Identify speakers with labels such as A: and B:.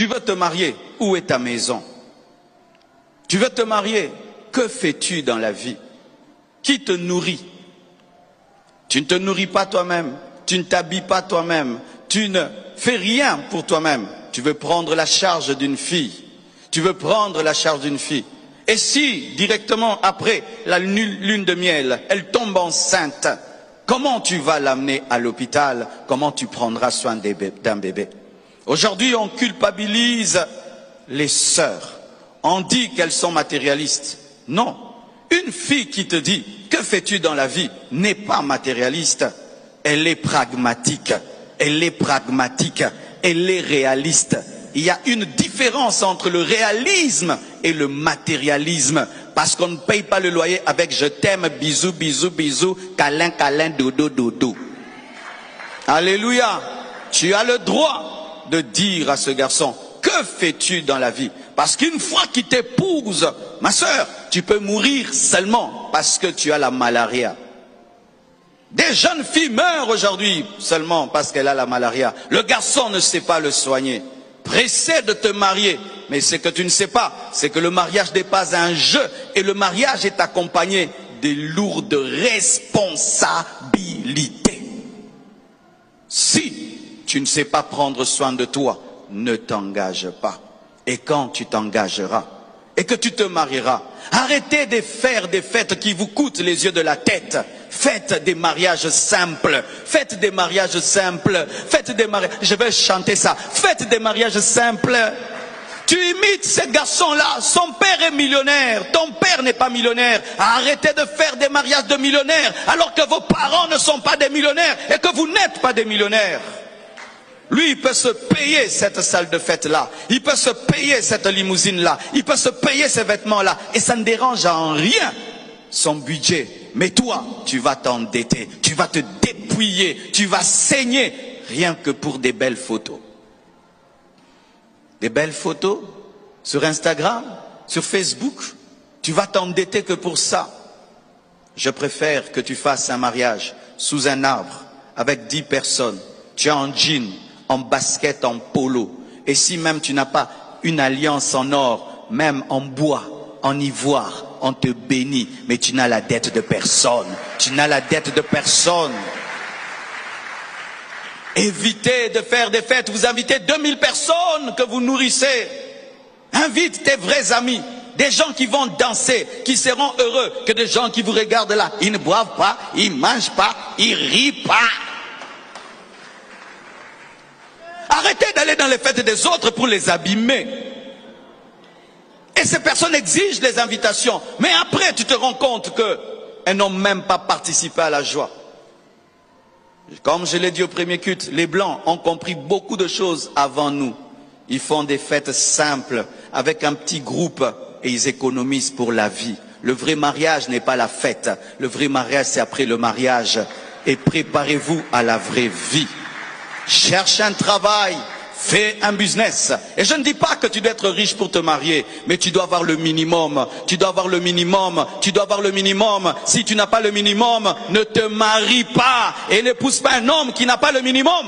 A: Tu veux te marier, où est ta maison? Tu veux te marier, que fais-tu dans la vie? Qui te nourrit? Tu ne te nourris pas toi-même, tu ne t'habilles pas toi-même, tu ne fais rien pour toi-même. Tu veux prendre la charge d'une fille. Tu veux prendre la charge d'une fille. Et si, directement après la lune de miel, elle tombe enceinte, comment tu vas l'amener à l'hôpital? Comment tu prendras soin d'un bébé? Aujourd'hui, on culpabilise les sœurs. On dit qu'elles sont matérialistes. Non. Une fille qui te dit « Que fais-tu dans la vie ?» n'est pas matérialiste. Elle est pragmatique. Elle est pragmatique. Elle est réaliste. Il y a une différence entre le réalisme et le matérialisme. Parce qu'on ne paye pas le loyer avec « Je t'aime, bisous, bisous, bisous, câlin, câlin, dodo, dodo ». Alléluia. Tu as le droit de dire à ce garçon « Que fais-tu dans la vie ?» Parce qu'une fois qu'il t'épouse, ma sœur, tu peux mourir seulement parce que tu as la malaria. Des jeunes filles meurent aujourd'hui seulement parce qu'elle a la malaria. Le garçon ne sait pas le soigner. Pressé de te marier. Mais ce que tu ne sais pas, c'est que le mariage n'est pas un jeu. Et le mariage est accompagné des lourdes responsabilités. Si tu ne sais pas prendre soin de toi, ne t'engage pas. Et quand tu t'engageras et que tu te marieras, arrêtez de faire des fêtes qui vous coûtent les yeux de la tête. Faites des mariages simples. Faites des mariages simples. Faites des mariages. Je vais chanter ça. Faites des mariages simples. Tu imites ces garçons-là. Son père est millionnaire. Ton père n'est pas millionnaire. Arrêtez de faire des mariages de millionnaires alors que vos parents ne sont pas des millionnaires et que vous n'êtes pas des millionnaires. Lui, il peut se payer cette salle de fête-là. Il peut se payer cette limousine-là. Il peut se payer ces vêtements-là. Et ça ne dérange en rien son budget. Mais toi, tu vas t'endetter. Tu vas te dépouiller. Tu vas saigner. Rien que pour des belles photos. Des belles photos sur Instagram, sur Facebook. Tu vas t'endetter que pour ça. Je préfère que tu fasses un mariage sous un arbre avec 10 personnes. Tu es en jean, en basket, en polo. Et si même tu n'as pas une alliance en or, même en bois, en ivoire, on te bénit. Mais tu n'as la dette de personne. Tu n'as la dette de personne. Évitez de faire des fêtes. Vous invitez 2000 personnes que vous nourrissez. Invite tes vrais amis. Des gens qui vont danser, qui seront heureux, que des gens qui vous regardent là. Ils ne boivent pas, ils ne mangent pas, ils ne rient pas. Arrêtez d'aller dans les fêtes des autres pour les abîmer. Et ces personnes exigent les invitations. Mais après, tu te rends compte qu'elles n'ont même pas participé à la joie. Comme je l'ai dit au premier culte, les Blancs ont compris beaucoup de choses avant nous. Ils font des fêtes simples, avec un petit groupe, et ils économisent pour la vie. Le vrai mariage n'est pas la fête. Le vrai mariage, c'est après le mariage. Et préparez-vous à la vraie vie. Cherche un travail, fais un business. Et je ne dis pas que tu dois être riche pour te marier, mais tu dois avoir le minimum. Tu dois avoir le minimum. Tu dois avoir le minimum. Si tu n'as pas le minimum, ne te marie pas et n'épouse pas un homme qui n'a pas le minimum.